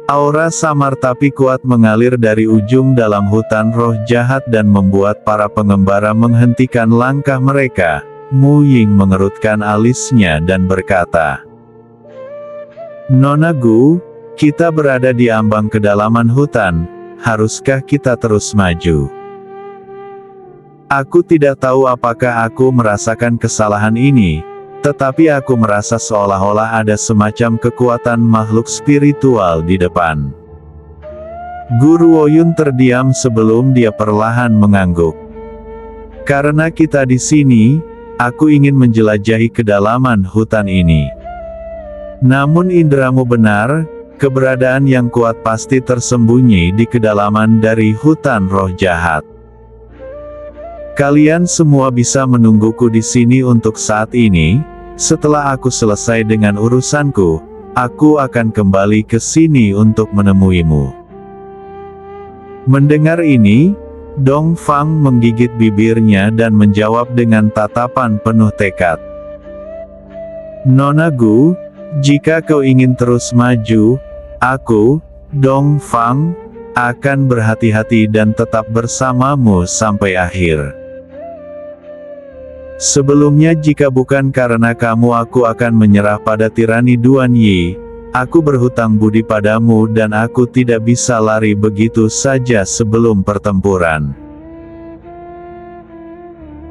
Aura samar tapi kuat mengalir dari ujung dalam hutan roh jahat dan membuat para pengembara menghentikan langkah mereka. Mu Ying mengerutkan alisnya dan berkata, "Nona Gu, kita berada di ambang kedalaman hutan, haruskah kita terus maju? Aku tidak tahu apakah aku merasakan kesalahan ini, tetapi aku merasa seolah-olah ada semacam kekuatan makhluk spiritual di depan." Guru Woyun terdiam sebelum dia perlahan mengangguk. "Karena kita di sini, aku ingin menjelajahi kedalaman hutan ini. Namun indramu benar, keberadaan yang kuat pasti tersembunyi di kedalaman dari hutan roh jahat. Kalian semua bisa menungguku di sini untuk saat ini. Setelah aku selesai dengan urusanku, aku akan kembali ke sini untuk menemuimu." Mendengar ini, Dong Fang menggigit bibirnya dan menjawab dengan tatapan penuh tekad. "Nona Gu, jika kau ingin terus maju, aku, Dong Fang, akan berhati-hati dan tetap bersamamu sampai akhir. Sebelumnya jika bukan karena kamu aku akan menyerah pada tirani Duan Yi. Aku berhutang budi padamu dan aku tidak bisa lari begitu saja sebelum pertempuran."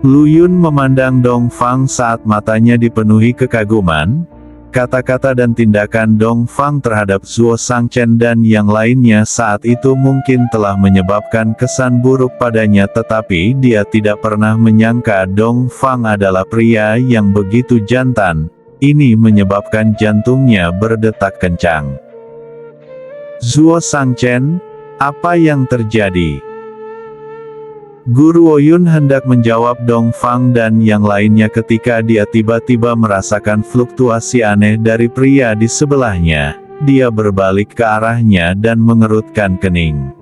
Lu Yun memandang Dong Fang saat matanya dipenuhi kekaguman. Kata-kata dan tindakan Dong Fang terhadap Zuo Sangchen dan yang lainnya saat itu mungkin telah menyebabkan kesan buruk padanya, tetapi dia tidak pernah menyangka Dong Fang adalah pria yang begitu jantan. Ini menyebabkan jantungnya berdetak kencang. "Zuo Sangchen, apa yang terjadi?" Guru Woyun hendak menjawab Dong Fang dan yang lainnya ketika dia tiba-tiba merasakan fluktuasi aneh dari pria di sebelahnya. Dia berbalik ke arahnya dan mengerutkan kening.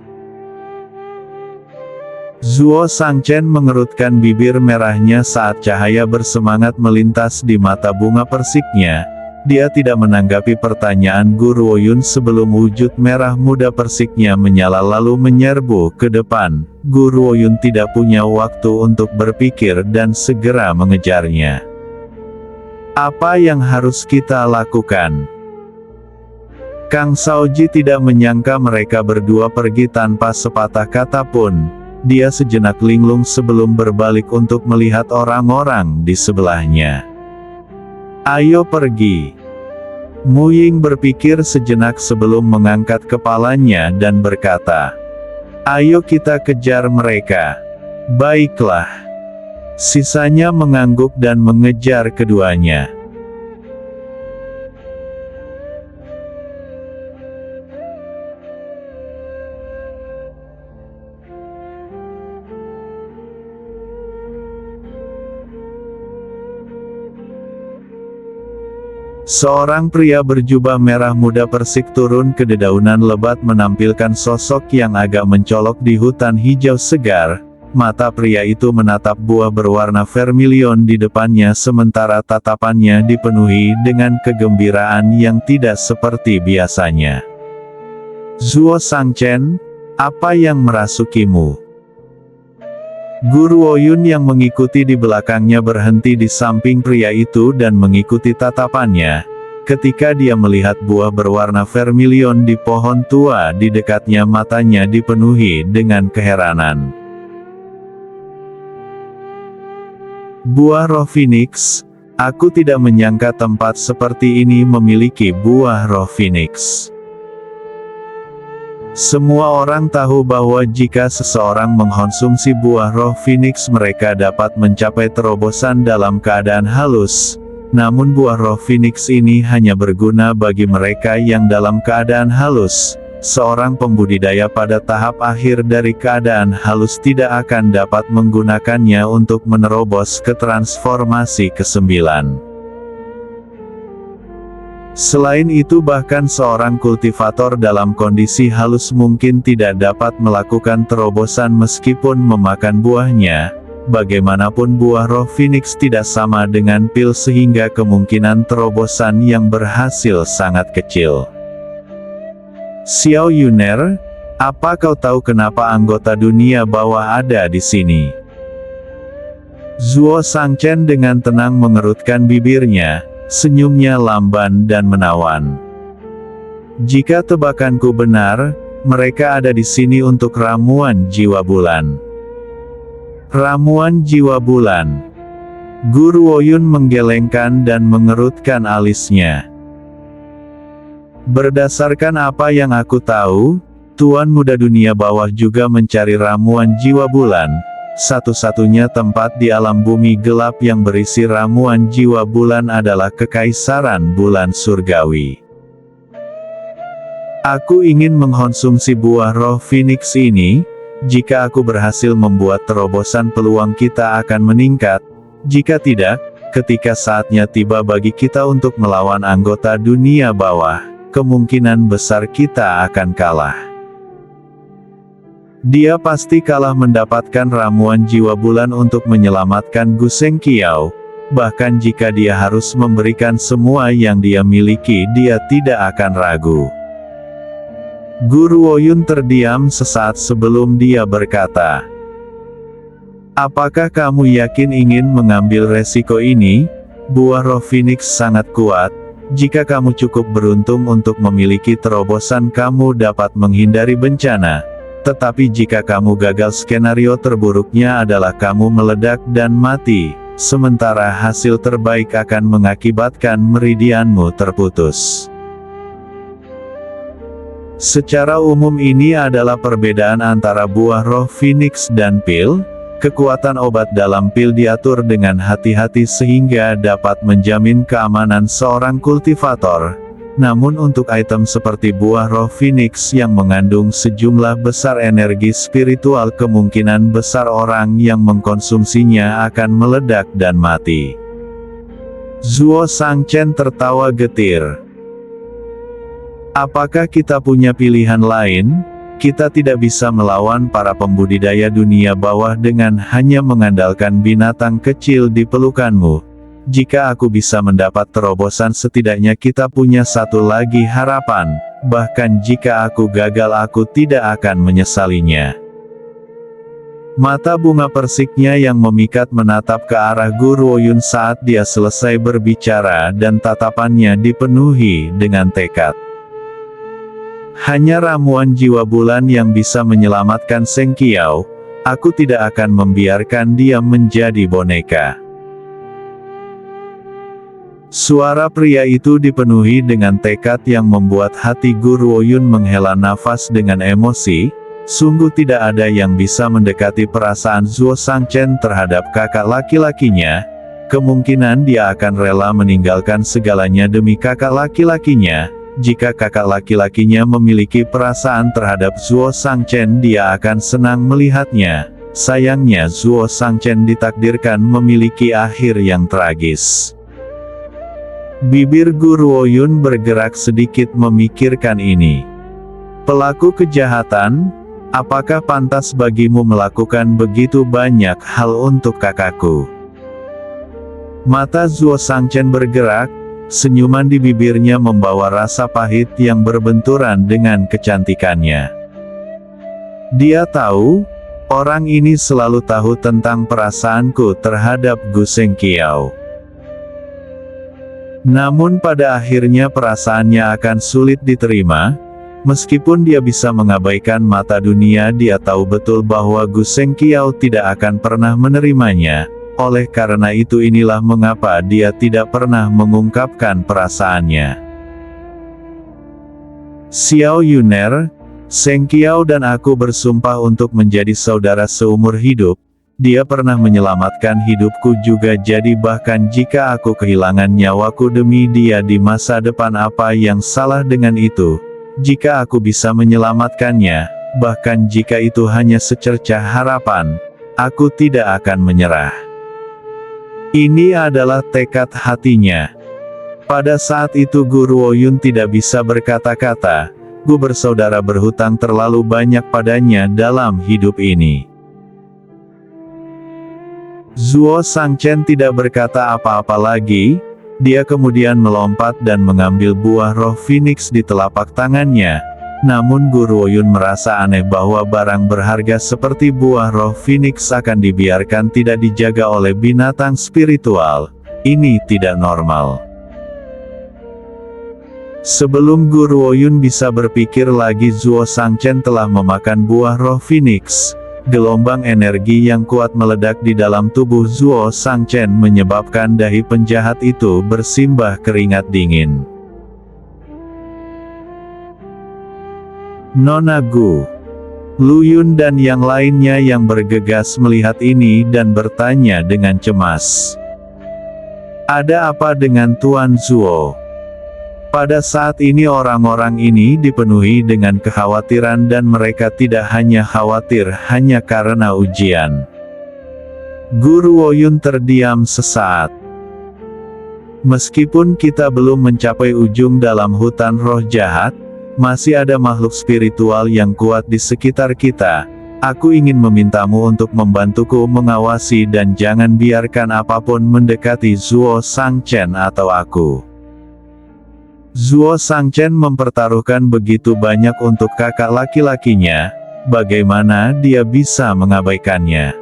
Zuo Sangchen mengerutkan bibir merahnya saat cahaya bersemangat melintas di mata bunga persiknya. Dia tidak menanggapi pertanyaan Guru Woyun sebelum wujud merah muda persiknya menyala lalu menyerbu ke depan. Guru Woyun tidak punya waktu untuk berpikir dan segera mengejarnya. "Apa yang harus kita lakukan?" Kang Shaoji tidak menyangka mereka berdua pergi tanpa sepatah kata pun. Dia sejenak linglung sebelum berbalik untuk melihat orang-orang di sebelahnya. "Ayo pergi." Mu Ying berpikir sejenak sebelum mengangkat kepalanya dan berkata, "Ayo kita kejar mereka." "Baiklah." Sisanya mengangguk dan mengejar keduanya. Seorang pria berjubah merah muda persik turun ke dedaunan lebat menampilkan sosok yang agak mencolok di hutan hijau segar. Mata pria itu menatap buah berwarna vermilion di depannya sementara tatapannya dipenuhi dengan kegembiraan yang tidak seperti biasanya. "Zuo Sangchen, apa yang merasukimu?" Guru Woyun yang mengikuti di belakangnya berhenti di samping pria itu dan mengikuti tatapannya. Ketika dia melihat buah berwarna vermilion di pohon tua di dekatnya, matanya dipenuhi dengan keheranan. "Buah roh Phoenix, aku tidak menyangka tempat seperti ini memiliki buah roh Phoenix." Semua orang tahu bahwa jika seseorang mengkonsumsi buah roh Phoenix mereka dapat mencapai terobosan dalam keadaan halus. Namun buah roh Phoenix ini hanya berguna bagi mereka yang dalam keadaan halus. Seorang pembudidaya pada tahap akhir dari keadaan halus tidak akan dapat menggunakannya untuk menerobos ke transformasi ke-9. Selain itu bahkan seorang kultivator dalam kondisi halus mungkin tidak dapat melakukan terobosan meskipun memakan buahnya. Bagaimanapun buah roh Phoenix tidak sama dengan pil sehingga kemungkinan terobosan yang berhasil sangat kecil. Xiao Yuner, apa kau tahu kenapa anggota dunia bawah ada di sini? Zuo Shangchen dengan tenang mengerutkan bibirnya, senyumnya lamban dan menawan. Jika tebakanku benar, mereka ada di sini untuk ramuan jiwa bulan. Ramuan jiwa bulan. Guru Woyun menggelengkan dan mengerutkan alisnya. Berdasarkan apa yang aku tahu, Tuan Muda Dunia Bawah juga mencari ramuan jiwa bulan. Satu-satunya tempat di alam bumi gelap yang berisi ramuan jiwa bulan adalah Kekaisaran Bulan Surgawi. Aku ingin mengkonsumsi buah roh Phoenix ini. Jika aku berhasil membuat terobosan, peluang kita akan meningkat. Jika tidak, ketika saatnya tiba bagi kita untuk melawan anggota dunia bawah, kemungkinan besar kita akan kalah. Dia pasti kalah mendapatkan ramuan jiwa bulan untuk menyelamatkan Gu Zhengqiao. Bahkan jika dia harus memberikan semua yang dia miliki, dia tidak akan ragu. Guru Woyun terdiam sesaat sebelum dia berkata, apakah kamu yakin ingin mengambil resiko ini? Buah roh Phoenix sangat kuat. Jika kamu cukup beruntung untuk memiliki terobosan, kamu dapat menghindari bencana. Tetapi jika kamu gagal, skenario terburuknya adalah kamu meledak dan mati, sementara hasil terbaik akan mengakibatkan meridianmu terputus. Secara umum ini adalah perbedaan antara buah roh Phoenix dan pil. Kekuatan obat dalam pil diatur dengan hati-hati sehingga dapat menjamin keamanan seorang kultivator. Namun untuk item seperti buah roh Phoenix yang mengandung sejumlah besar energi spiritual, kemungkinan besar orang yang mengkonsumsinya akan meledak dan mati. Zuo Shangchen tertawa getir. Apakah kita punya pilihan lain? Kita tidak bisa melawan para pembudidaya dunia bawah dengan hanya mengandalkan binatang kecil di pelukanmu. Jika aku bisa mendapat terobosan, setidaknya kita punya satu lagi harapan. Bahkan jika aku gagal, aku tidak akan menyesalinya. Mata bunga persiknya yang memikat menatap ke arah Guru Woyun saat dia selesai berbicara, dan tatapannya dipenuhi dengan tekad. Hanya ramuan jiwa bulan yang bisa menyelamatkan Zhengqiao. Aku tidak akan membiarkan dia menjadi boneka. Suara pria itu dipenuhi dengan tekad yang membuat hati Guru Woyun menghela nafas dengan emosi. Sungguh tidak ada yang bisa mendekati perasaan Zuo Shangchen terhadap kakak laki-lakinya. Kemungkinan dia akan rela meninggalkan segalanya demi kakak laki-lakinya. Jika kakak laki-lakinya memiliki perasaan terhadap Zuo Shangchen, dia akan senang melihatnya. Sayangnya Zuo Shangchen ditakdirkan memiliki akhir yang tragis. Bibir Guru Woyun bergerak sedikit memikirkan ini. Pelaku kejahatan, apakah pantas bagimu melakukan begitu banyak hal untuk kakakku? Mata Zuo Shangchen bergerak. Senyuman di bibirnya membawa rasa pahit yang berbenturan dengan kecantikannya. Dia tahu, orang ini selalu tahu tentang perasaanku terhadap Gu Zhengqiao. Namun pada akhirnya perasaannya akan sulit diterima. Meskipun dia bisa mengabaikan mata dunia, dia tahu betul bahwa Gu Zhengqiao tidak akan pernah menerimanya. Oleh karena itu, inilah mengapa dia tidak pernah mengungkapkan perasaannya. Xiao Yuner, Zhengqiao dan aku bersumpah untuk menjadi saudara seumur hidup. Dia pernah menyelamatkan hidupku juga, jadi bahkan jika aku kehilangan nyawaku demi dia di masa depan, apa yang salah dengan itu? Jika aku bisa menyelamatkannya, bahkan jika itu hanya secercah harapan, aku tidak akan menyerah. Ini adalah tekad hatinya. Pada saat itu Guru Woyun tidak bisa berkata-kata. Gu bersaudara berhutang terlalu banyak padanya dalam hidup ini. Zuo Shangchen tidak berkata apa-apa lagi. Dia kemudian melompat dan mengambil buah roh Phoenix di telapak tangannya. Namun Guru Oyun merasa aneh bahwa barang berharga seperti buah roh Phoenix akan dibiarkan tidak dijaga oleh binatang spiritual. Ini tidak normal. Sebelum Guru Oyun bisa berpikir lagi, Zuo Shangchen telah memakan buah roh Phoenix. Gelombang energi yang kuat meledak di dalam tubuh Zuo Shangchen menyebabkan dahi penjahat itu bersimbah keringat dingin. Nona Gu, Lu Yun dan yang lainnya yang bergegas melihat ini dan bertanya dengan cemas. Ada apa dengan Tuan Zuo? Pada saat ini orang-orang ini dipenuhi dengan kekhawatiran dan mereka tidak hanya khawatir hanya karena ujian. Guru Oyun terdiam sesaat. Meskipun kita belum mencapai ujung dalam hutan roh jahat, masih ada makhluk spiritual yang kuat di sekitar kita. Aku ingin memintamu untuk membantuku mengawasi dan jangan biarkan apapun mendekati Zuo Shangchen atau aku. Zuo Shangchen mempertaruhkan begitu banyak untuk kakak laki-lakinya, bagaimana dia bisa mengabaikannya?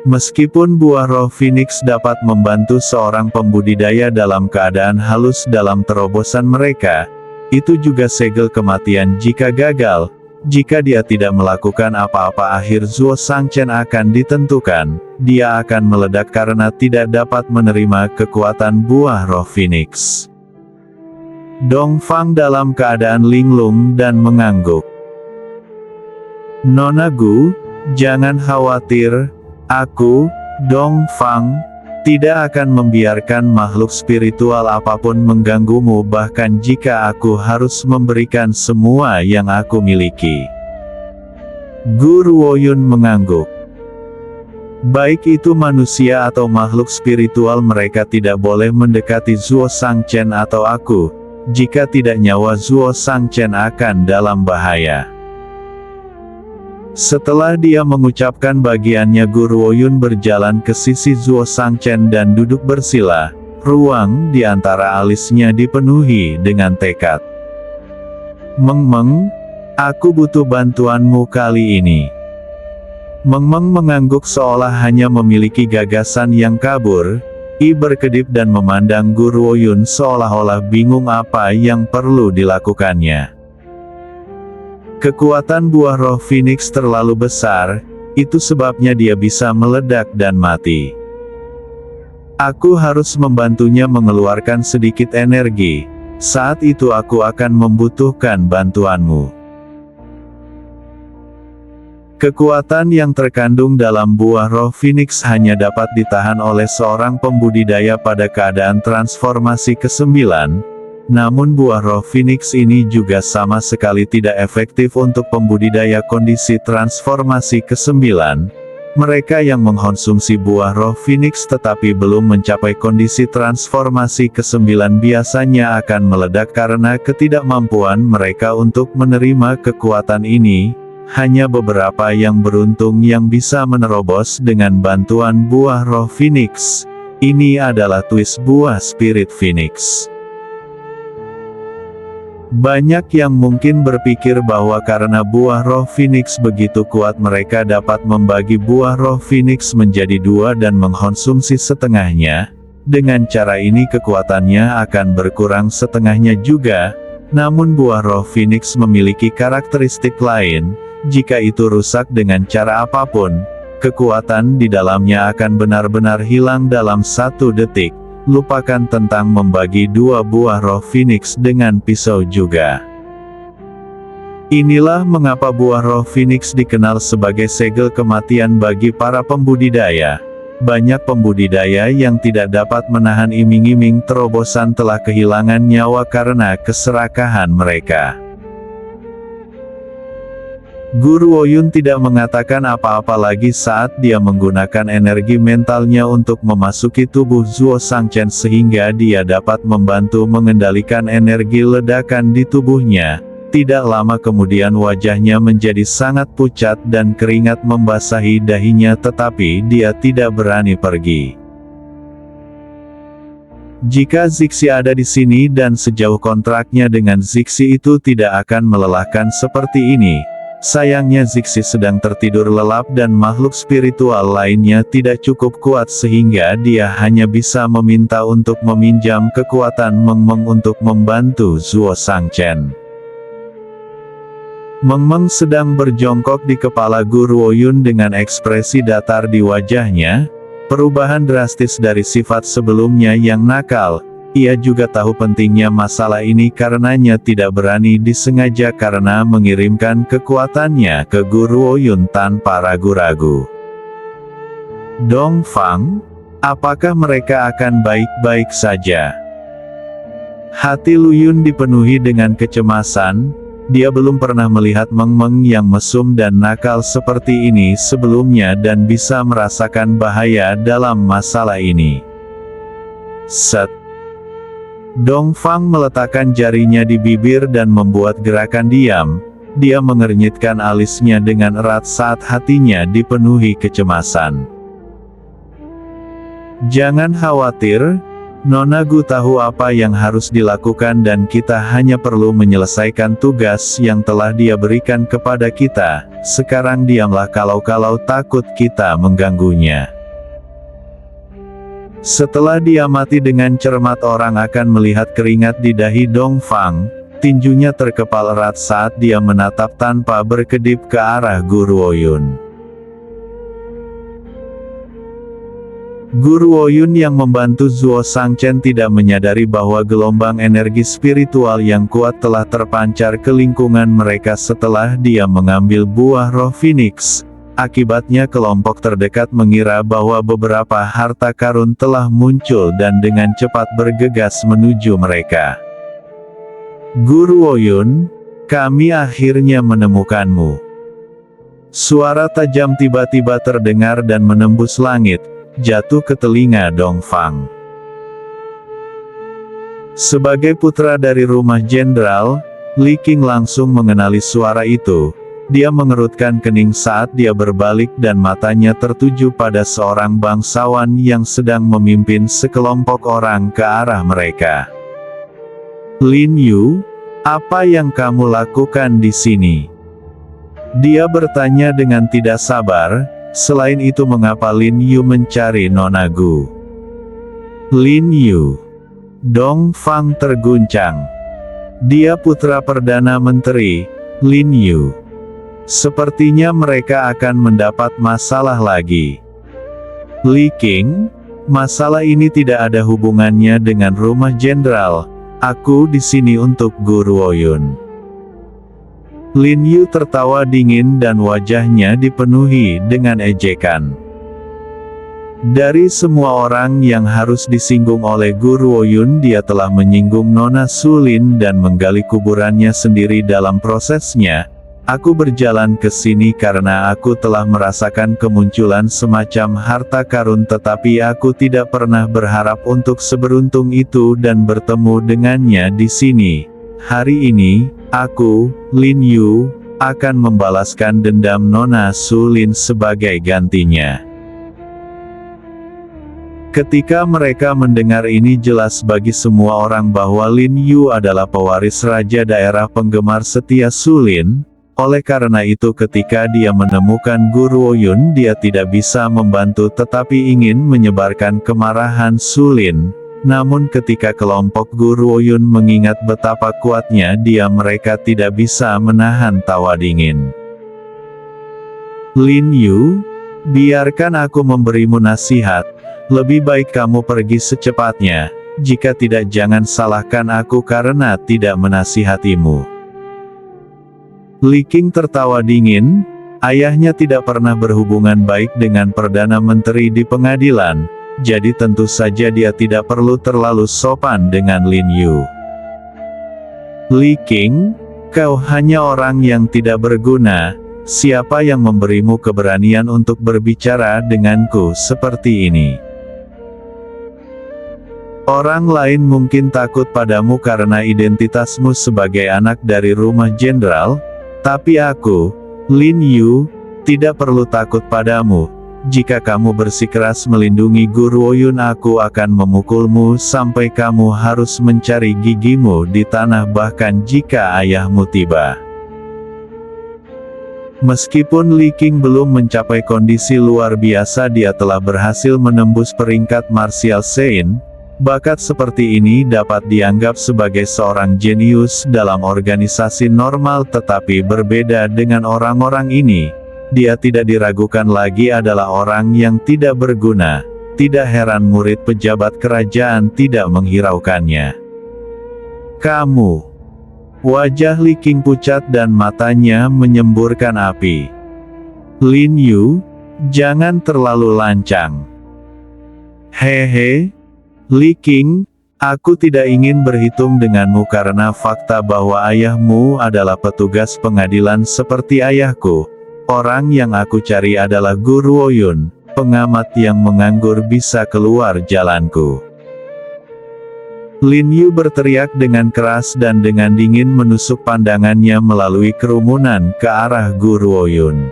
Meskipun buah roh Phoenix dapat membantu seorang pembudidaya dalam keadaan halus dalam terobosan mereka, itu juga segel kematian jika gagal. Jika dia tidak melakukan apa-apa, akhir Zuo Shangchen akan ditentukan. Dia akan meledak karena tidak dapat menerima kekuatan buah roh Phoenix. Dong Fang dalam keadaan linglung dan mengangguk. Nona Gu, jangan khawatir, aku, Dong Fang, tidak akan membiarkan makhluk spiritual apapun mengganggumu, bahkan jika aku harus memberikan semua yang aku miliki. Guru Oyun mengangguk. Baik itu manusia atau makhluk spiritual, mereka tidak boleh mendekati Zuo Shangchen atau aku. Jika tidak, nyawa Zuo Shangchen akan dalam bahaya. Setelah dia mengucapkan bagiannya, Guru Oyun berjalan ke sisi Zuo Shangchen dan duduk bersila. Ruang di antara alisnya dipenuhi dengan tekad. Meng, aku butuh bantuanmu kali ini. Meng mengangguk seolah hanya memiliki gagasan yang kabur. I berkedip dan memandang Guru Oyun seolah-olah bingung apa yang perlu dilakukannya. Kekuatan buah roh Phoenix terlalu besar, itu sebabnya dia bisa meledak dan mati. Aku harus membantunya mengeluarkan sedikit energi. Saat itu aku akan membutuhkan bantuanmu. Kekuatan yang terkandung dalam buah roh Phoenix hanya dapat ditahan oleh seorang pembudidaya pada keadaan transformasi ke-9. Namun buah roh Phoenix ini juga sama sekali tidak efektif untuk pembudidaya kondisi transformasi ke-9. Mereka yang mengkonsumsi buah roh Phoenix tetapi belum mencapai kondisi transformasi ke-9 biasanya akan meledak karena ketidakmampuan mereka untuk menerima kekuatan ini. Hanya beberapa yang beruntung yang bisa menerobos dengan bantuan buah roh Phoenix. Ini adalah twist buah spirit Phoenix. Banyak yang mungkin berpikir bahwa karena buah roh Phoenix begitu kuat mereka dapat membagi buah roh Phoenix menjadi dua dan mengkonsumsi setengahnya. Dengan cara ini kekuatannya akan berkurang setengahnya juga. Namun buah roh Phoenix memiliki karakteristik lain. Jika itu rusak dengan cara apapun, kekuatan di dalamnya akan benar-benar hilang dalam 1 detik. Lupakan tentang membagi dua buah roh Phoenix dengan pisau juga. Inilah mengapa buah roh Phoenix dikenal sebagai segel kematian bagi para pembudidaya. Banyak pembudidaya yang tidak dapat menahan iming-iming terobosan telah kehilangan nyawa karena keserakahan mereka. Guru Oyun tidak mengatakan apa-apa lagi saat dia menggunakan energi mentalnya untuk memasuki tubuh Zuo Shangchen sehingga dia dapat membantu mengendalikan energi ledakan di tubuhnya. Tidak lama kemudian wajahnya menjadi sangat pucat dan keringat membasahi dahinya, tetapi dia tidak berani pergi. Jika Zixi ada di sini dan sejauh kontraknya dengan Zixi itu tidak akan melelahkan seperti ini. Sayangnya Zixi sedang tertidur lelap dan makhluk spiritual lainnya tidak cukup kuat sehingga dia hanya bisa meminta untuk meminjam kekuatan Meng Meng untuk membantu Zuo Shangchen. Meng Meng sedang berjongkok di kepala Gu Ruoyun dengan ekspresi datar di wajahnya, perubahan drastis dari sifat sebelumnya yang nakal. Ia juga tahu pentingnya masalah ini karenanya tidak berani disengaja karena mengirimkan kekuatannya ke Gu Ruoyun tanpa ragu-ragu. Dongfang, apakah mereka akan baik-baik saja? Hati Lu Yun dipenuhi dengan kecemasan. Dia belum pernah melihat Meng Meng yang mesum dan nakal seperti ini sebelumnya dan bisa merasakan bahaya dalam masalah ini. Set. Dongfang meletakkan jarinya di bibir dan membuat gerakan diam. Dia mengernyitkan alisnya dengan erat saat hatinya dipenuhi kecemasan. Jangan khawatir, Nona Gu tahu apa yang harus dilakukan dan kita hanya perlu menyelesaikan tugas yang telah dia berikan kepada kita. Sekarang diamlah kalau takut kita mengganggunya. Setelah diamati dengan cermat orang akan melihat keringat di dahi Dongfang, tinjunya terkepal erat saat dia menatap tanpa berkedip ke arah Gu Ruoyun. Gu Ruoyun yang membantu Zuo Shangchen tidak menyadari bahwa gelombang energi spiritual yang kuat telah terpancar ke lingkungan mereka setelah dia mengambil buah roh Phoenix. Akibatnya kelompok terdekat mengira bahwa beberapa harta karun telah muncul dan dengan cepat bergegas menuju mereka. Gu Ruoyun, kami akhirnya menemukanmu. Suara tajam tiba-tiba terdengar dan menembus langit, jatuh ke telinga Dongfang. Sebagai putra dari rumah jenderal, Li Qing langsung mengenali suara itu. Dia mengerutkan kening saat dia berbalik dan matanya tertuju pada seorang bangsawan yang sedang memimpin sekelompok orang ke arah mereka. Lin Yu, apa yang kamu lakukan di sini? Dia bertanya dengan tidak sabar. Selain itu mengapa Lin Yu mencari Nona Gu? Lin Yu. Dongfang terguncang. Dia putra Perdana Menteri, Lin Yu. Sepertinya mereka akan mendapat masalah lagi. Li Qing, masalah ini tidak ada hubungannya dengan rumah jenderal. Aku di sini untuk Gu Ruoyun. Lin Yu tertawa dingin dan wajahnya dipenuhi dengan ejekan. Dari semua orang yang harus disinggung oleh Gu Ruoyun, dia telah menyinggung Nona Su Lin dan menggali kuburannya sendiri dalam prosesnya. Aku berjalan ke sini karena aku telah merasakan kemunculan semacam harta karun tetapi aku tidak pernah berharap untuk seberuntung itu dan bertemu dengannya di sini. Hari ini, aku, Lin Yu, akan membalaskan dendam Nona Su Lin sebagai gantinya. Ketika mereka mendengar ini jelas bagi semua orang bahwa Lin Yu adalah pewaris raja daerah penggemar setia Su Lin. Oleh karena itu ketika dia menemukan Gu Ruoyun dia tidak bisa membantu tetapi ingin menyebarkan kemarahan Su Lin. Namun ketika kelompok Gu Ruoyun mengingat betapa kuatnya dia mereka tidak bisa menahan tawa dingin. Lin Yu, biarkan aku memberimu nasihat. Lebih baik kamu pergi secepatnya. Jika tidak jangan salahkan aku karena tidak menasihatimu. Li Qing tertawa dingin, ayahnya tidak pernah berhubungan baik dengan Perdana Menteri di pengadilan, jadi tentu saja dia tidak perlu terlalu sopan dengan Lin Yu. Li Qing, kau hanya orang yang tidak berguna, siapa yang memberimu keberanian untuk berbicara denganku seperti ini? Orang lain mungkin takut padamu karena identitasmu sebagai anak dari rumah jenderal, tapi aku, Lin Yu, tidak perlu takut padamu. jika kamu bersikeras melindungi Guru Oyun, aku akan memukulmu sampai kamu harus mencari gigimu di tanah bahkan jika ayahmu tiba. Meskipun Li Qing belum mencapai kondisi luar biasa, dia telah berhasil menembus peringkat martial Sein. Bakat seperti ini dapat dianggap sebagai seorang jenius dalam organisasi normal, tetapi berbeda dengan orang-orang ini. Dia tidak diragukan lagi adalah orang yang tidak berguna. Tidak heran murid pejabat kerajaan tidak menghiraukannya. Kamu. Wajah Li Qing pucat dan matanya menyemburkan api. Lin Yu, jangan terlalu lancang. Hehe, Li Qing, aku tidak ingin berhitung denganmu karena fakta bahwa ayahmu adalah petugas pengadilan seperti ayahku. Orang yang aku cari adalah Guru Oyun, pengamat yang menganggur bisa keluar jalanku. Lin Yu berteriak dengan keras dan dengan dingin menusuk pandangannya melalui kerumunan ke arah Guru Oyun.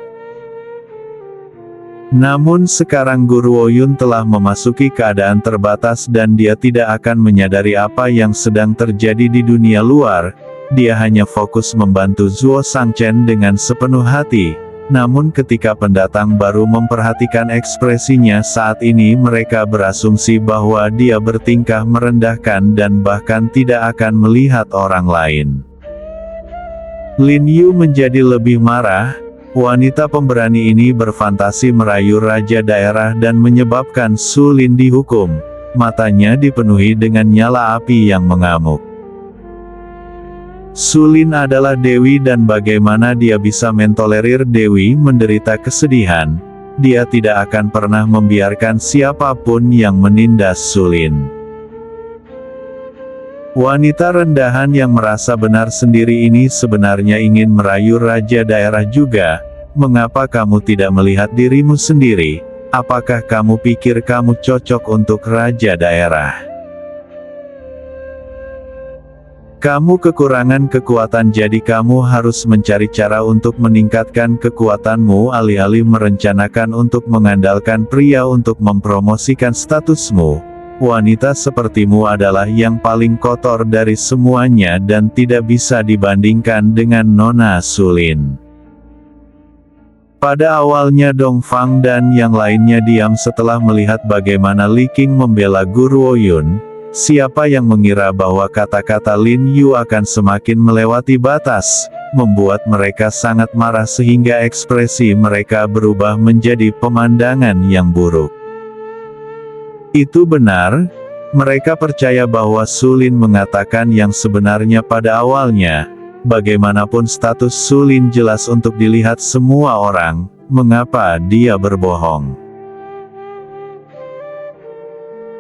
Namun sekarang Guru Oyun telah memasuki keadaan terbatas dan dia tidak akan menyadari apa yang sedang terjadi di dunia luar. Dia hanya fokus membantu Zuo Shangchen dengan sepenuh hati. Namun ketika pendatang baru memperhatikan ekspresinya saat ini, mereka berasumsi bahwa dia bertingkah merendahkan dan bahkan tidak akan melihat orang lain. Lin Yu menjadi lebih marah. Wanita pemberani ini berfantasi merayu raja daerah dan menyebabkan Su Lin dihukum. Matanya dipenuhi dengan nyala api yang mengamuk. Su Lin adalah dewi dan bagaimana dia bisa mentolerir dewi menderita kesedihan? Dia tidak akan pernah membiarkan siapapun yang menindas Su Lin. Wanita rendahan yang merasa benar sendiri ini sebenarnya ingin merayu raja daerah juga. Mengapa kamu tidak melihat dirimu sendiri? Apakah kamu pikir kamu cocok untuk raja daerah? Kamu kekurangan kekuatan, jadi kamu harus mencari cara untuk meningkatkan kekuatanmu alih-alih merencanakan untuk mengandalkan pria untuk mempromosikan statusmu. Wanita sepertimu adalah yang paling kotor dari semuanya dan tidak bisa dibandingkan dengan Nona Su Lin. Pada awalnya Dong Fang dan yang lainnya diam setelah melihat bagaimana Li Qing membela Guru Oyun. Siapa yang mengira bahwa kata-kata Lin Yu akan semakin melewati batas, membuat mereka sangat marah sehingga ekspresi mereka berubah menjadi pemandangan yang buruk. Itu benar, mereka percaya bahwa Su Lin mengatakan yang sebenarnya pada awalnya. Bagaimanapun status Su Lin jelas untuk dilihat semua orang, mengapa dia berbohong?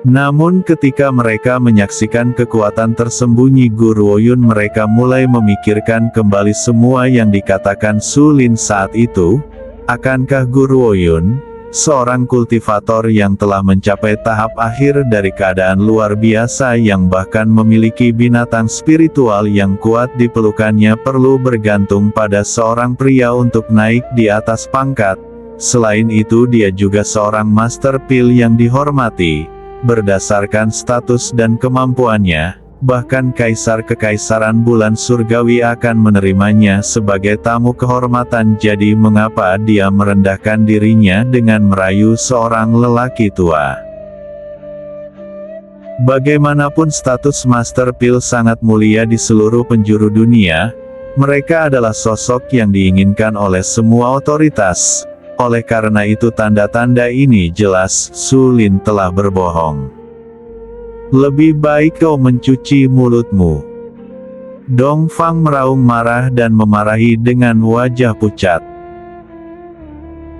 Namun ketika mereka menyaksikan kekuatan tersembunyi Guru Oyun, mereka mulai memikirkan kembali semua yang dikatakan Su Lin saat itu. Akankah Guru Oyun, seorang kultivator yang telah mencapai tahap akhir dari keadaan luar biasa yang bahkan memiliki binatang spiritual yang kuat di pelukannya, perlu bergantung pada seorang pria untuk naik di atas pangkat? Selain itu dia juga seorang Master Pil yang dihormati. Berdasarkan status dan kemampuannya, bahkan Kaisar Kekaisaran Bulan Surgawi akan menerimanya sebagai tamu kehormatan. Jadi mengapa dia merendahkan dirinya dengan merayu seorang lelaki tua? Bagaimanapun status Master Pil sangat mulia di seluruh penjuru dunia, mereka adalah sosok yang diinginkan oleh semua otoritas. Oleh karena itu tanda-tanda ini jelas, Su Lin telah berbohong. Lebih baik kau mencuci mulutmu. Dong Fang meraung marah dan memarahi dengan wajah pucat.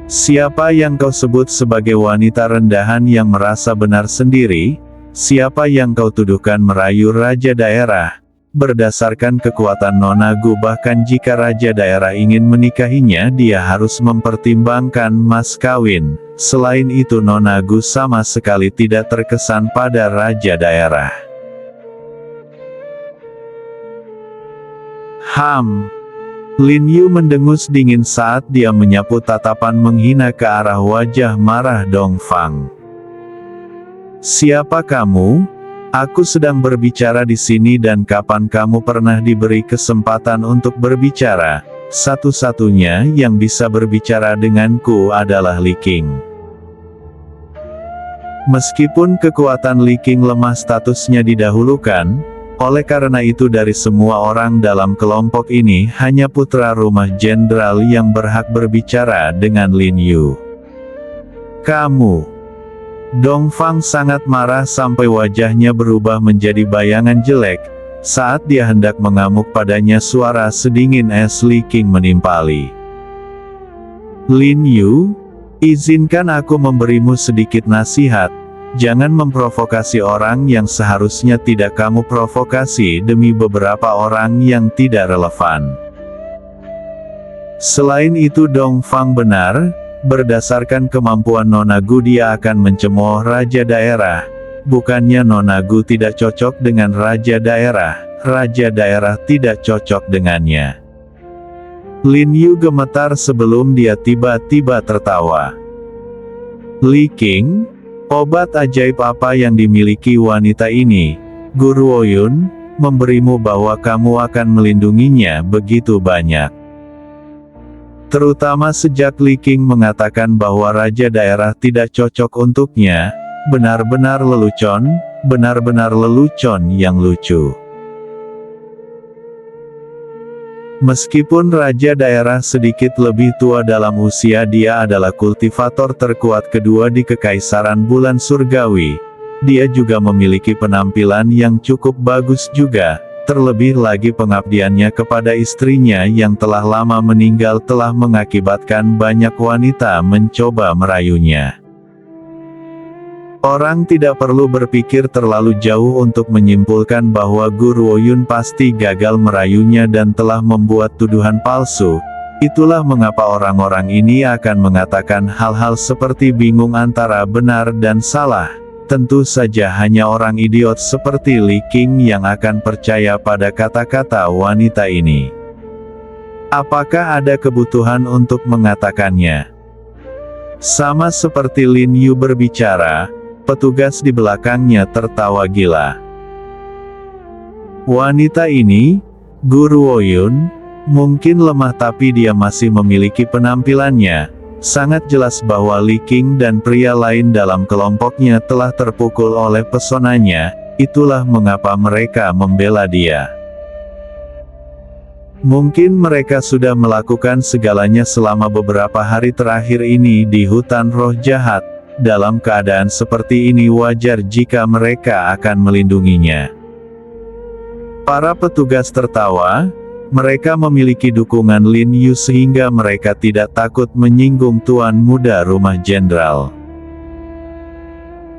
Siapa yang kau sebut sebagai wanita rendahan yang merasa benar sendiri? Siapa yang kau tuduhkan merayu raja daerah? Berdasarkan kekuatan Nona Gu, bahkan jika raja daerah ingin menikahinya, dia harus mempertimbangkan mas kawin. Selain itu Nona Gu sama sekali tidak terkesan pada raja daerah. Lin Yu mendengus dingin saat dia menyapu tatapan menghina ke arah wajah marah Dongfang. "Siapa kamu? Aku sedang berbicara di sini dan kapan kamu pernah diberi kesempatan untuk berbicara? Satu-satunya yang bisa berbicara denganku adalah Li Qing." Meskipun kekuatan Li Qing lemah, statusnya didahulukan. Oleh karena itu dari semua orang dalam kelompok ini hanya putra rumah jenderal yang berhak berbicara dengan Lin Yu. "Kamu!" Dongfang sangat marah sampai wajahnya berubah menjadi bayangan jelek. Saat dia hendak mengamuk padanya, suara sedingin es Li Qing menimpali. "Lin Yu, izinkan aku memberimu sedikit nasihat. Jangan memprovokasi orang yang seharusnya tidak kamu provokasi demi beberapa orang yang tidak relevan." Selain itu Dongfang benar, berdasarkan kemampuan Nona Gu dia akan mencemooh raja daerah. Bukannya Nona Gu tidak cocok dengan raja daerah tidak cocok dengannya. Lin Yu gemetar sebelum dia tiba-tiba tertawa. "Li Qing, obat ajaib apa yang dimiliki wanita ini? Guru Ouyun memberimu bahwa kamu akan melindunginya begitu banyak. Terutama sejak Li Qing mengatakan bahwa raja daerah tidak cocok untuknya. Benar-benar lelucon yang lucu." Meskipun raja daerah sedikit lebih tua dalam usia, dia adalah kultivator terkuat kedua di Kekaisaran Bulan Surgawi. Dia juga memiliki penampilan yang cukup bagus juga, terlebih lagi pengabdiannya kepada istrinya yang telah lama meninggal telah mengakibatkan banyak wanita mencoba merayunya. Orang tidak perlu berpikir terlalu jauh untuk menyimpulkan bahwa Guru Ouyun pasti gagal merayunya dan telah membuat tuduhan palsu. Itulah mengapa orang-orang ini akan mengatakan hal-hal seperti bingung antara benar dan salah. Tentu saja hanya orang idiot seperti Li Qing yang akan percaya pada kata-kata wanita ini. Apakah ada kebutuhan untuk mengatakannya? Sama seperti Lin Yu berbicara, petugas di belakangnya tertawa gila. Wanita ini, Guru Ouyun, mungkin lemah tapi dia masih memiliki penampilannya. Sangat jelas bahwa Li Qing dan pria lain dalam kelompoknya telah terpukul oleh pesonanya, itulah mengapa mereka membela dia. Mungkin mereka sudah melakukan segalanya selama beberapa hari terakhir ini di hutan roh jahat. Dalam keadaan seperti ini wajar jika mereka akan melindunginya. Para petugas tertawa. Mereka memiliki dukungan Lin Yu sehingga mereka tidak takut menyinggung tuan muda rumah jenderal.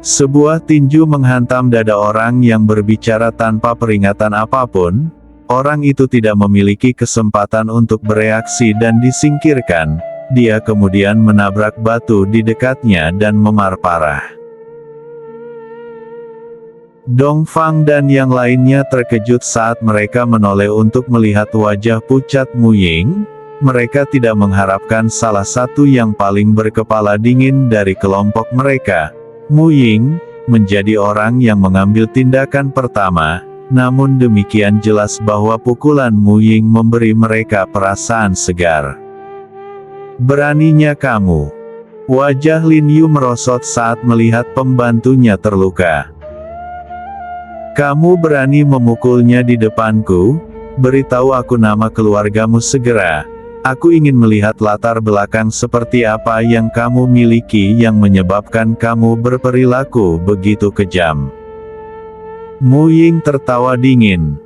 Sebuah tinju menghantam dada orang yang berbicara tanpa peringatan apapun. Orang itu tidak memiliki kesempatan untuk bereaksi dan disingkirkan. Dia kemudian menabrak batu di dekatnya dan memar parah. Dongfang dan yang lainnya terkejut saat mereka menoleh untuk melihat wajah pucat Mu Ying. Mereka tidak mengharapkan salah satu yang paling berkepala dingin dari kelompok mereka, Mu Ying, menjadi orang yang mengambil tindakan pertama. Namun demikian jelas bahwa pukulan Mu Ying memberi mereka perasaan segar. "Beraninya kamu!" Wajah Lin Yu merosot saat melihat pembantunya terluka. "Kamu berani memukulnya di depanku? Beritahu aku nama keluargamu segera. Aku ingin melihat latar belakang seperti apa yang kamu miliki yang menyebabkan kamu berperilaku begitu kejam." Mu Ying tertawa dingin.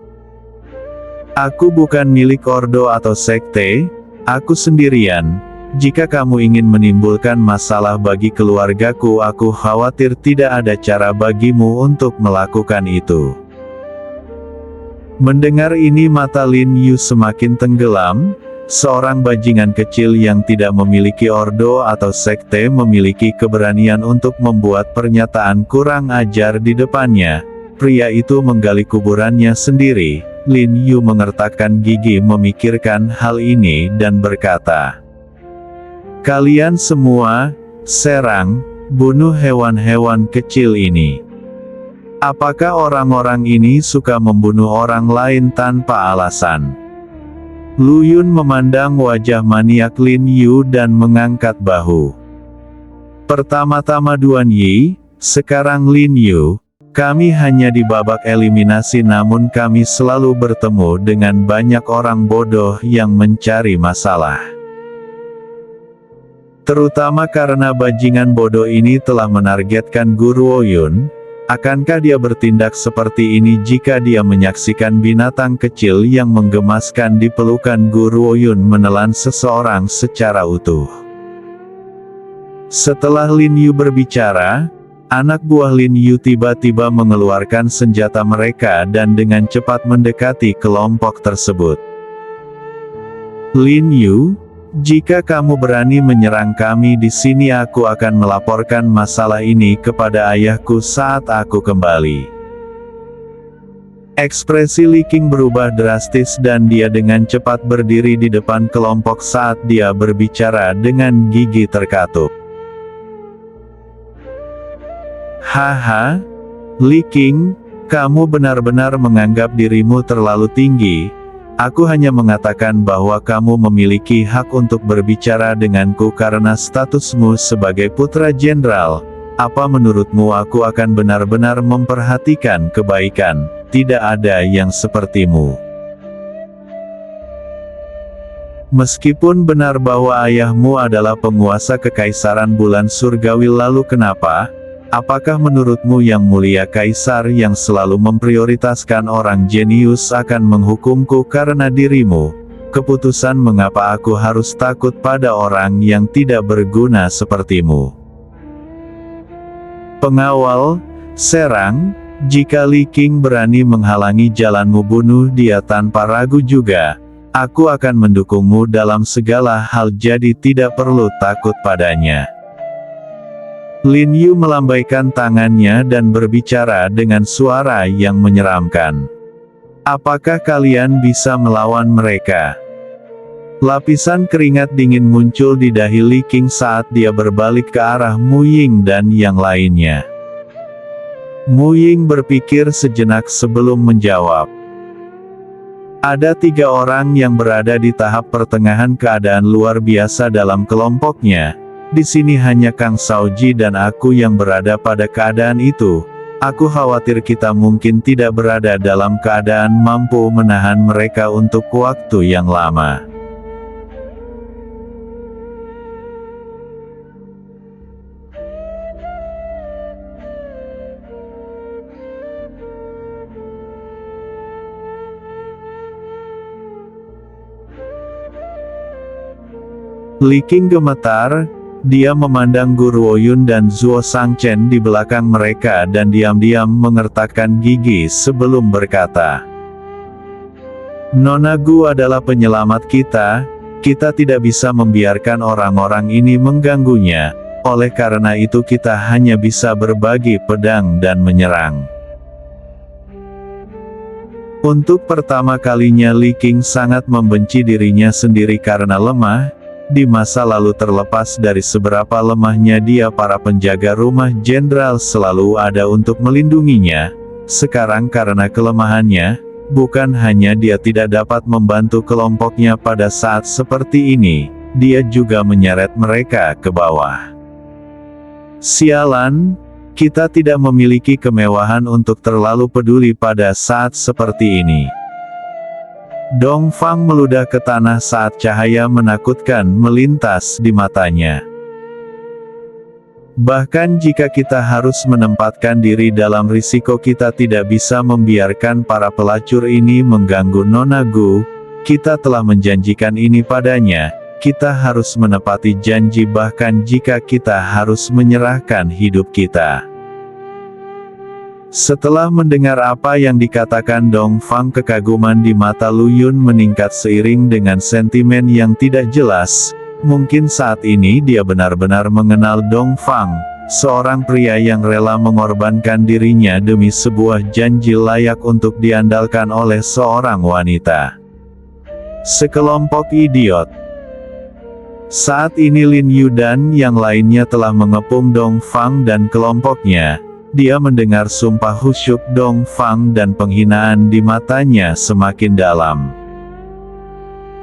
"Aku bukan milik ordo atau sekte, aku sendirian. Jika kamu ingin menimbulkan masalah bagi keluargaku, aku khawatir tidak ada cara bagimu untuk melakukan itu." Mendengar ini mata Lin Yu semakin tenggelam. Seorang bajingan kecil yang tidak memiliki ordo atau sekte memiliki keberanian untuk membuat pernyataan kurang ajar di depannya. Pria itu menggali kuburannya sendiri. Lin Yu mengertakkan gigi memikirkan hal ini dan berkata, "Kalian semua, serang, bunuh hewan-hewan kecil ini." Apakah orang-orang ini suka membunuh orang lain tanpa alasan? Lu Yun memandang wajah maniak Lin Yu dan mengangkat bahu. Pertama-tama Duan Yi, sekarang Lin Yu, kami hanya di babak eliminasi namun kami selalu bertemu dengan banyak orang bodoh yang mencari masalah. Terutama karena bajingan bodoh ini telah menargetkan Guru Oyun. Akankah dia bertindak seperti ini jika dia menyaksikan binatang kecil yang menggemaskan di pelukan Guru Oyun menelan seseorang secara utuh? Setelah Lin Yu berbicara, anak buah Lin Yu tiba-tiba mengeluarkan senjata mereka dan dengan cepat mendekati kelompok tersebut. "Lin Yu, jika kamu berani menyerang kami di sini aku akan melaporkan masalah ini kepada ayahku saat aku kembali." Ekspresi Li Qing berubah drastis dan dia dengan cepat berdiri di depan kelompok saat dia berbicara dengan gigi terkatup. "Haha, Li Qing, kamu benar-benar menganggap dirimu terlalu tinggi. Aku hanya mengatakan bahwa kamu memiliki hak untuk berbicara denganku karena statusmu sebagai putra jenderal. Apa menurutmu aku akan benar-benar memperhatikan kebaikan? Tidak ada yang sepertimu. Meskipun benar bahwa ayahmu adalah penguasa kekaisaran bulan surgawi lalu kenapa? Apakah menurutmu Yang Mulia Kaisar yang selalu memprioritaskan orang jenius akan menghukumku karena dirimu? Keputusan mengapa aku harus takut pada orang yang tidak berguna sepertimu? Pengawal, serang, jika Li Qing berani menghalangi jalanmu bunuh dia tanpa ragu juga. Aku akan mendukungmu dalam segala hal jadi tidak perlu takut padanya." Lin Yu melambaikan tangannya dan berbicara dengan suara yang menyeramkan. "Apakah kalian bisa melawan mereka?" Lapisan keringat dingin muncul di dahi Li Qing saat dia berbalik ke arah Mu Ying dan yang lainnya. Mu Ying berpikir sejenak sebelum menjawab. Ada 3 orang yang berada di tahap pertengahan keadaan luar biasa dalam kelompoknya. Di sini hanya Kang Shaoji dan aku yang berada pada keadaan itu. Aku khawatir kita mungkin tidak berada dalam keadaan mampu menahan mereka untuk waktu yang lama. Li Qing gemetar. Dia memandang Guru Oyun dan Zuo Shangchen di belakang mereka dan diam-diam mengertakkan gigi sebelum berkata, "Nona Gu adalah penyelamat kita, kita tidak bisa membiarkan orang-orang ini mengganggunya, oleh karena itu kita hanya bisa berbagi pedang dan menyerang." Untuk pertama kalinya Li Qing sangat membenci dirinya sendiri karena lemah. Di masa lalu terlepas dari seberapa lemahnya dia para penjaga rumah jenderal selalu ada untuk melindunginya. Sekarang karena kelemahannya, bukan hanya dia tidak dapat membantu kelompoknya pada saat seperti ini, dia juga menyeret mereka ke bawah. Sialan, kita tidak memiliki kemewahan untuk terlalu peduli pada saat seperti ini. Dong Fang meludah ke tanah saat cahaya menakutkan melintas di matanya. Bahkan jika kita harus menempatkan diri dalam risiko kita tidak bisa membiarkan para pelacur ini mengganggu Nona Gu, kita telah menjanjikan ini padanya, kita harus menepati janji bahkan jika kita harus menyerahkan hidup kita. Setelah mendengar apa yang dikatakan Dong Fang, kekaguman di mata Lu Yun meningkat seiring dengan sentimen yang tidak jelas. Mungkin saat ini dia benar-benar mengenal Dong Fang. seorang pria yang rela mengorbankan dirinya demi sebuah janji layak untuk diandalkan oleh seorang wanita. Sekelompok idiot. Saat ini Lin Yu dan yang lainnya telah mengepung Dongfang dan kelompoknya. Dia mendengar sumpah khusyuk Dongfang dan penghinaan di matanya semakin dalam.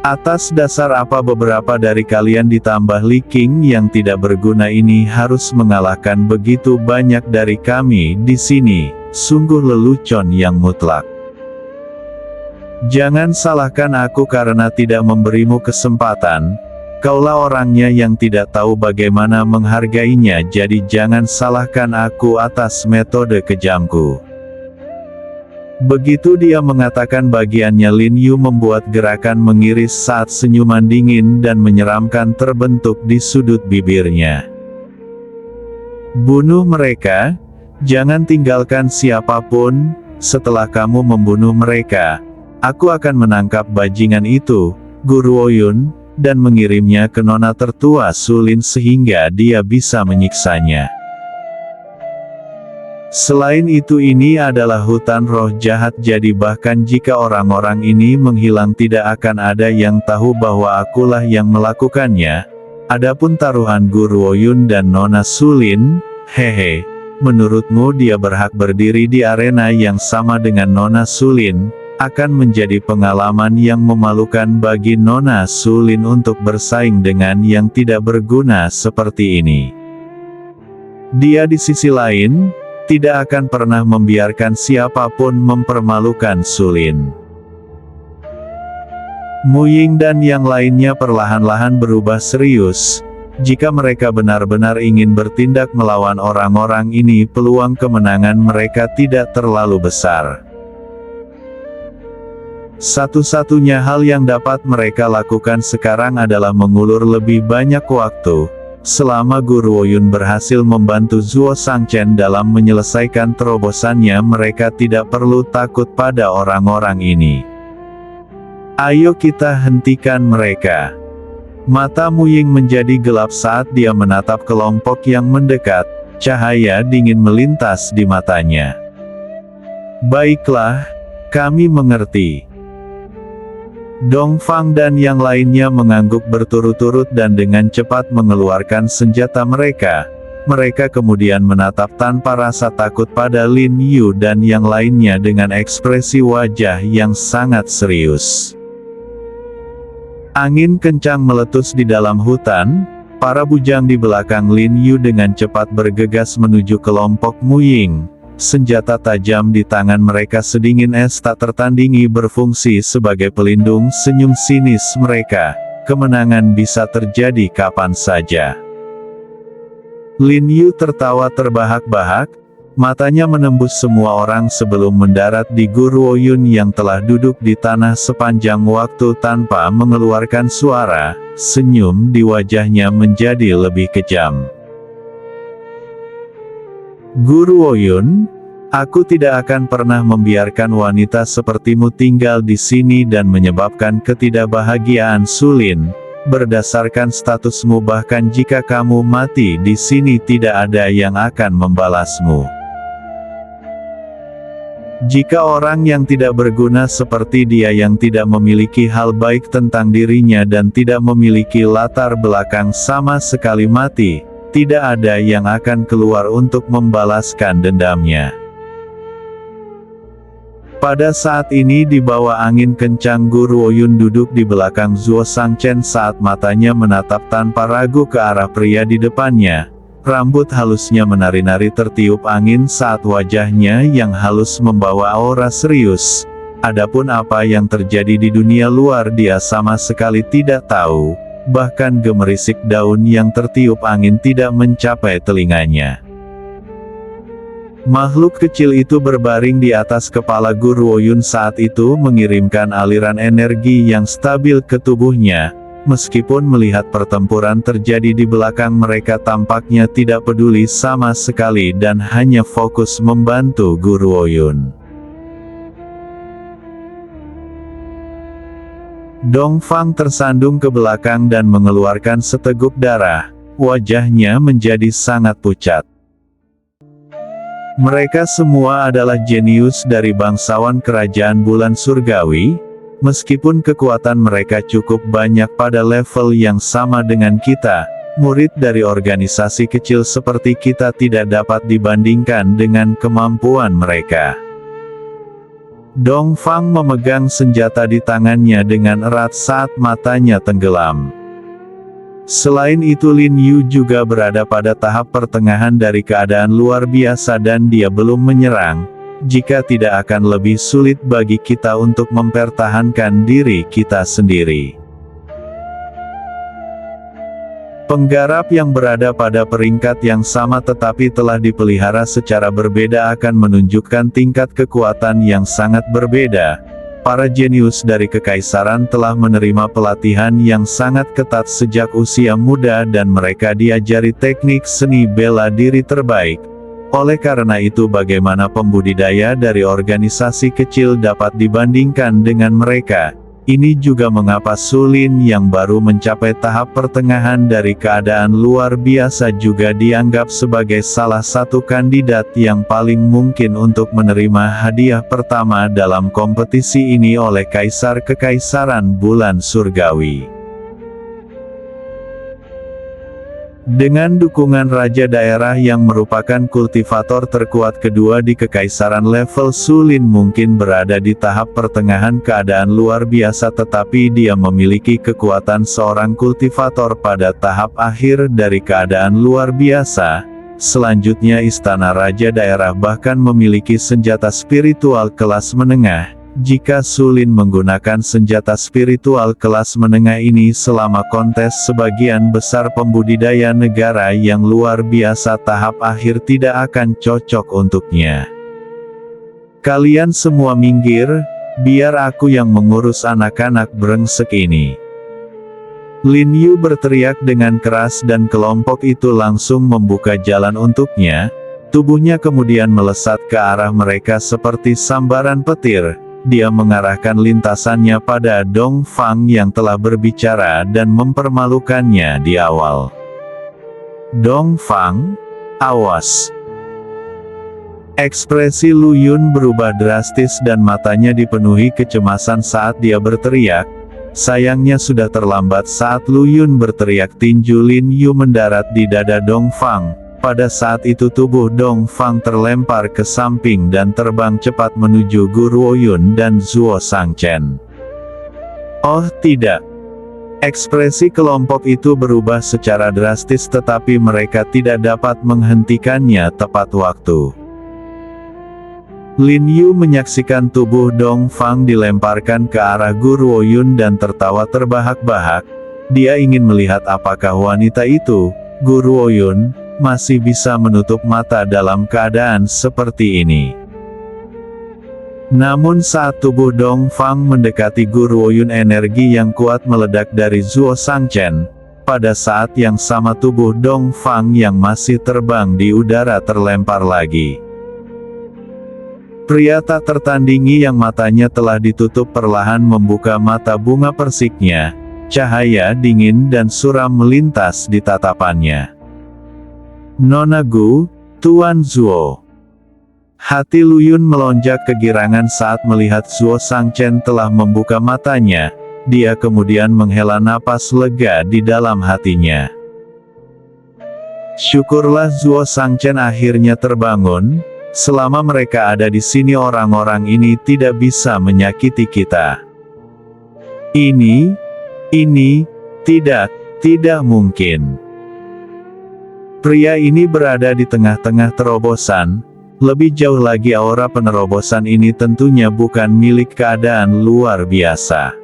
Atas dasar apa beberapa dari kalian ditambah Li Qing yang tidak berguna ini harus mengalahkan begitu banyak dari kami di sini? Sungguh lelucon yang mutlak. Jangan salahkan aku karena tidak memberimu kesempatan. Kaulah orangnya yang tidak tahu bagaimana menghargainya, jadi jangan salahkan aku atas metode kejamku. Begitu dia mengatakan bagiannya, Lin Yu membuat gerakan mengiris saat senyuman dingin dan menyeramkan terbentuk di sudut bibirnya. Bunuh mereka, jangan tinggalkan siapapun. Setelah kamu membunuh mereka, aku akan menangkap bajingan itu, Guru Ouyun, dan mengirimnya ke nona tertua Sulin sehingga dia bisa menyiksanya. Selain itu, ini adalah hutan roh jahat, jadi bahkan jika orang-orang ini menghilang tidak akan ada yang tahu bahwa akulah yang melakukannya. Adapun taruhan Guru Ouyun dan nona Sulin, hehe, menurutmu dia berhak berdiri di arena yang sama dengan nona Sulin? Akan menjadi pengalaman yang memalukan bagi nona Sulin untuk bersaing dengan yang tidak berguna seperti ini. Dia di sisi lain, tidak akan pernah membiarkan siapapun mempermalukan Sulin. Mu Ying dan yang lainnya perlahan-lahan berubah serius. Jika mereka benar-benar ingin bertindak melawan orang-orang ini, peluang kemenangan mereka tidak terlalu besar. Satu-satunya hal yang dapat mereka lakukan sekarang adalah mengulur lebih banyak waktu. Selama Guru Ouyun berhasil membantu Zuo Shangchen dalam menyelesaikan terobosannya, mereka tidak perlu takut pada orang-orang ini. Ayo kita hentikan mereka. Mata Mu Ying menjadi gelap saat dia menatap kelompok yang mendekat. Cahaya dingin melintas di matanya. Baiklah, kami mengerti. Dongfang dan yang lainnya mengangguk berturut-turut dan dengan cepat mengeluarkan senjata mereka. Mereka kemudian menatap tanpa rasa takut pada Lin Yu dan yang lainnya dengan ekspresi wajah yang sangat serius. Angin kencang meletus di dalam hutan. Para bujang di belakang Lin Yu dengan cepat bergegas menuju kelompok Mu Ying. Senjata tajam di tangan mereka sedingin es tak tertandingi berfungsi sebagai pelindung senyum sinis mereka. Kemenangan bisa terjadi kapan saja. Lin Yu tertawa terbahak-bahak, matanya menembus semua orang sebelum mendarat di Guru Ouyun yang telah duduk di tanah sepanjang waktu tanpa mengeluarkan suara. Senyum di wajahnya menjadi lebih kejam. Guru Ouyun, aku tidak akan pernah membiarkan wanita sepertimu tinggal di sini dan menyebabkan ketidakbahagiaan Sulin. Berdasarkan statusmu, bahkan jika kamu mati di sini tidak ada yang akan membalasmu. Jika orang yang tidak berguna seperti dia yang tidak memiliki hal baik tentang dirinya dan tidak memiliki latar belakang sama sekali mati, tidak ada yang akan keluar untuk membalaskan dendamnya. Pada saat ini di bawah angin kencang, Guru Ouyun duduk di belakang Zuo Shangchen saat matanya menatap tanpa ragu ke arah pria di depannya. Rambut halusnya menari-nari tertiup angin saat wajahnya yang halus membawa aura serius. Adapun apa yang terjadi di dunia luar dia sama sekali tidak tahu. Bahkan gemerisik daun yang tertiup angin tidak mencapai telinganya. Makhluk kecil itu berbaring di atas kepala Guru Ouyun saat itu mengirimkan aliran energi yang stabil ke tubuhnya. Meskipun melihat pertempuran terjadi di belakang mereka, tampaknya tidak peduli sama sekali dan hanya fokus membantu Guru Ouyun. Dongfang tersandung ke belakang dan mengeluarkan seteguk darah. Wajahnya menjadi sangat pucat. Mereka semua adalah jenius dari bangsawan kerajaan bulan surgawi, meskipun kekuatan mereka cukup banyak pada level yang sama dengan kita. Murid dari organisasi kecil seperti kita tidak dapat dibandingkan dengan kemampuan mereka. Dongfang memegang senjata di tangannya dengan erat saat matanya tenggelam. Selain itu Lin Yu juga berada pada tahap pertengahan dari keadaan luar biasa dan dia belum menyerang, jika tidak akan lebih sulit bagi kita untuk mempertahankan diri kita sendiri. Penggarap yang berada pada peringkat yang sama tetapi telah dipelihara secara berbeda akan menunjukkan tingkat kekuatan yang sangat berbeda. Para jenius dari kekaisaran telah menerima pelatihan yang sangat ketat sejak usia muda dan mereka diajari teknik seni bela diri terbaik. Oleh karena itu bagaimana pembudidaya dari organisasi kecil dapat dibandingkan dengan mereka? Ini juga mengapa Su Lin yang baru mencapai tahap pertengahan dari keadaan luar biasa juga dianggap sebagai salah satu kandidat yang paling mungkin untuk menerima hadiah pertama dalam kompetisi ini oleh Kaisar Kekaisaran Bulan Surgawi. Dengan dukungan Raja Daerah yang merupakan kultivator terkuat kedua di Kekaisaran level, Su Lin mungkin berada di tahap pertengahan keadaan luar biasa tetapi dia memiliki kekuatan seorang kultivator pada tahap akhir dari keadaan luar biasa. Selanjutnya Istana Raja Daerah bahkan memiliki senjata spiritual kelas menengah. Jika Su Lin menggunakan senjata spiritual kelas menengah ini selama kontes, sebagian besar pembudidaya negara yang luar biasa tahap akhir tidak akan cocok untuknya. Kalian semua minggir, biar aku yang mengurus anak-anak brengsek ini. Lin Yu berteriak dengan keras dan kelompok itu langsung membuka jalan untuknya. Tubuhnya kemudian melesat ke arah mereka seperti sambaran petir. Dia mengarahkan lintasannya pada Dongfang yang telah berbicara dan mempermalukannya di awal. Dongfang, awas! Ekspresi Lu Yun berubah drastis dan matanya dipenuhi kecemasan saat dia berteriak. Sayangnya sudah terlambat saat Lu Yun berteriak, tinju Lin Yu mendarat di dada Dongfang. Pada saat itu tubuh Dongfang terlempar ke samping dan terbang cepat menuju Gu Ruoyun dan Zuo Shangchen. Oh tidak! Ekspresi kelompok itu berubah secara drastis tetapi mereka tidak dapat menghentikannya tepat waktu. Lin Yu menyaksikan tubuh Dongfang dilemparkan ke arah Gu Ruoyun dan tertawa terbahak-bahak. Dia ingin melihat apakah wanita itu, Gu Ruoyun, masih bisa menutup mata dalam keadaan seperti ini. Namun saat tubuh Dongfang mendekati Gu Ruoyun, energi yang kuat meledak dari Zuo Shangchen. Pada saat yang sama tubuh Dongfang yang masih terbang di udara terlempar lagi. Pria tak tertandingi yang matanya telah ditutup perlahan membuka mata bunga persiknya. Cahaya dingin dan suram melintas di tatapannya. Nona Gu, Tuan Zuo. Hati Lu Yun melonjak kegirangan saat melihat Zuo Shangchen telah membuka matanya. Dia kemudian menghela napas lega di dalam hatinya. Syukurlah Zuo Shangchen akhirnya terbangun. Selama mereka ada di sini orang-orang ini tidak bisa menyakiti kita. Ini, tidak mungkin. Pria ini berada di tengah-tengah terobosan. Lebih jauh lagi aura penerobosan ini tentunya bukan milik keadaan luar biasa.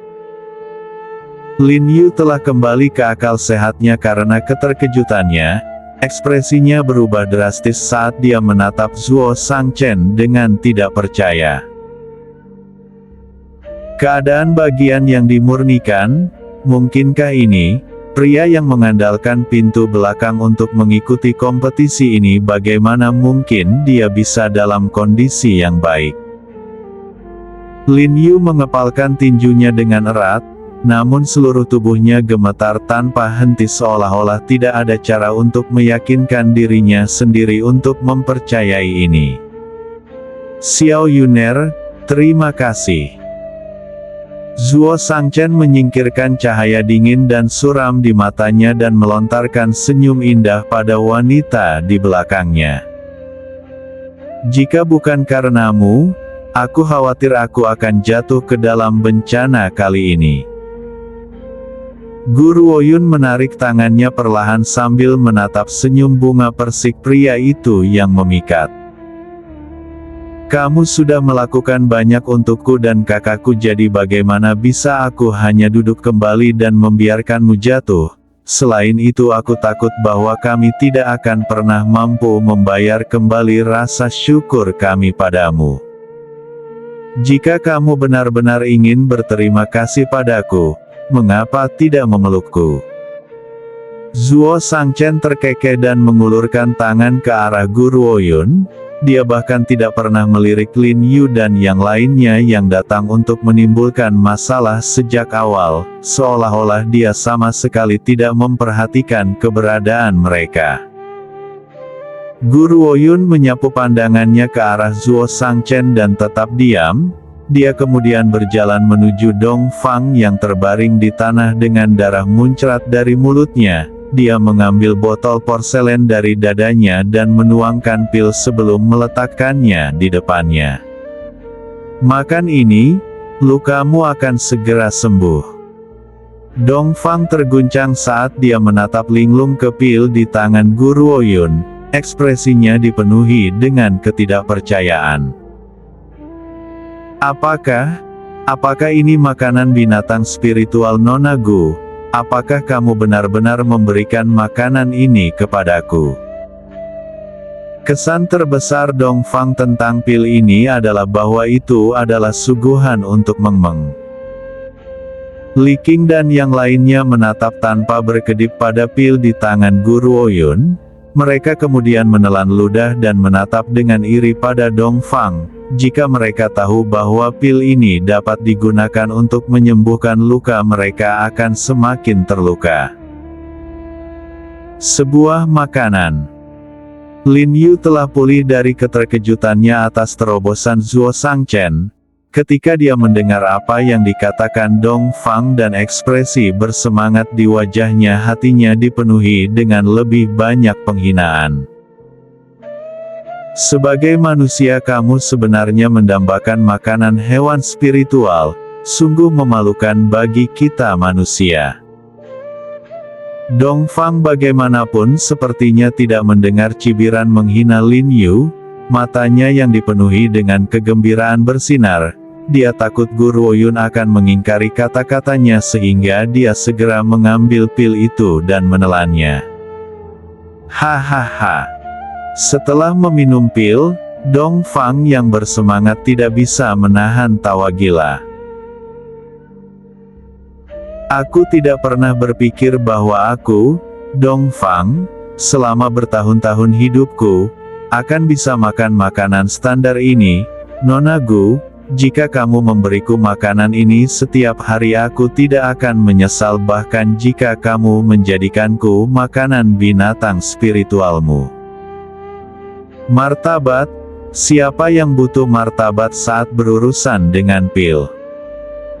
Lin Yu telah kembali ke akal sehatnya karena keterkejutannya. Ekspresinya berubah drastis saat dia menatap Zuo Shangchen dengan tidak percaya. Keadaan bagian yang dimurnikan, mungkinkah ini? Pria yang mengandalkan pintu belakang untuk mengikuti kompetisi ini, bagaimana mungkin dia bisa dalam kondisi yang baik? Lin Yu mengepalkan tinjunya dengan erat, namun seluruh tubuhnya gemetar tanpa henti seolah-olah tidak ada cara untuk meyakinkan dirinya sendiri untuk mempercayai ini. Xiao Yuner, terima kasih. Zuo Shangchen menyingkirkan cahaya dingin dan suram di matanya dan melontarkan senyum indah pada wanita di belakangnya. Jika bukan karenamu, aku khawatir aku akan jatuh ke dalam bencana kali ini. Guru Woyun menarik tangannya perlahan sambil menatap senyum bunga persik pria itu yang memikat. Kamu sudah melakukan banyak untukku dan kakakku, jadi bagaimana bisa aku hanya duduk kembali dan membiarkanmu jatuh? Selain itu aku takut bahwa kami tidak akan pernah mampu membayar kembali rasa syukur kami padamu. Jika kamu benar-benar ingin berterima kasih padaku, mengapa tidak memelukku? Zuo Shangchen terkekeh dan mengulurkan tangan ke arah Guru Woyun. Dia bahkan tidak pernah melirik Lin Yu dan yang lainnya yang datang untuk menimbulkan masalah sejak awal, seolah-olah dia sama sekali tidak memperhatikan keberadaan mereka. Guru Woyun menyapu pandangannya ke arah Zuo Shangchen dan tetap diam. Dia kemudian berjalan menuju Dong Fang yang terbaring di tanah dengan darah muncrat dari mulutnya. Dia mengambil botol porselen dari dadanya dan menuangkan pil sebelum meletakkannya di depannya. Makan ini, lukamu akan segera sembuh. Dong Fang terguncang saat dia menatap linglung ke pil di tangan Guru Woyun. Ekspresinya dipenuhi dengan ketidakpercayaan. Apakah ini makanan binatang spiritual Nona Gu? Apakah kamu benar-benar memberikan makanan ini kepadaku? Kesan terbesar Dong Fang tentang pil ini adalah bahwa itu adalah suguhan untuk Meng Meng. Li Qing dan yang lainnya menatap tanpa berkedip pada pil di tangan Guru Woyun. Mereka kemudian menelan ludah dan menatap dengan iri pada Dong Fang. Jika mereka tahu bahwa pil ini dapat digunakan untuk menyembuhkan luka, mereka akan semakin terluka. Sebuah makanan. Lin Yu telah pulih dari keterkejutannya atas terobosan Zuo Shangchen. Ketika dia mendengar apa yang dikatakan Dong Fang dan ekspresi bersemangat di wajahnya, hatinya dipenuhi dengan lebih banyak penghinaan. Sebagai manusia kamu sebenarnya mendambakan makanan hewan spiritual, sungguh memalukan bagi kita manusia. Dong Fang bagaimanapun sepertinya tidak mendengar cibiran menghina Lin Yu, matanya yang dipenuhi dengan kegembiraan bersinar. Dia takut Guru Woyun akan mengingkari kata-katanya sehingga dia segera mengambil pil itu dan menelannya. Hahaha. Setelah meminum pil, Dong Fang yang bersemangat tidak bisa menahan tawa gila. Aku tidak pernah berpikir bahwa aku, Dong Fang, selama bertahun-tahun hidupku, akan bisa makan makanan standar ini. Nona Gu, jika kamu memberiku makanan ini setiap hari, aku tidak akan menyesal, bahkan jika kamu menjadikanku makanan binatang spiritualmu. Martabat, siapa yang butuh martabat saat berurusan dengan pil?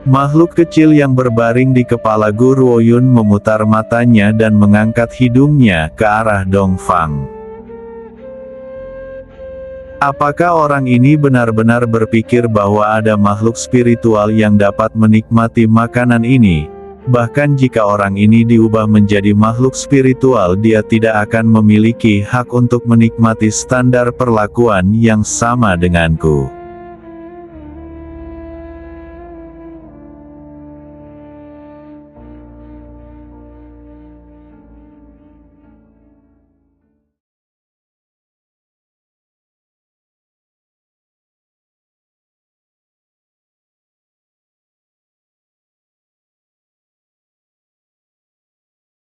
Makhluk kecil yang berbaring di kepala Guru Woyun memutar matanya dan mengangkat hidungnya ke arah Dong Fang. Apakah orang ini benar-benar berpikir bahwa ada makhluk spiritual yang dapat menikmati makanan ini? Bahkan jika orang ini diubah menjadi makhluk spiritual, dia tidak akan memiliki hak untuk menikmati standar perlakuan yang sama denganku.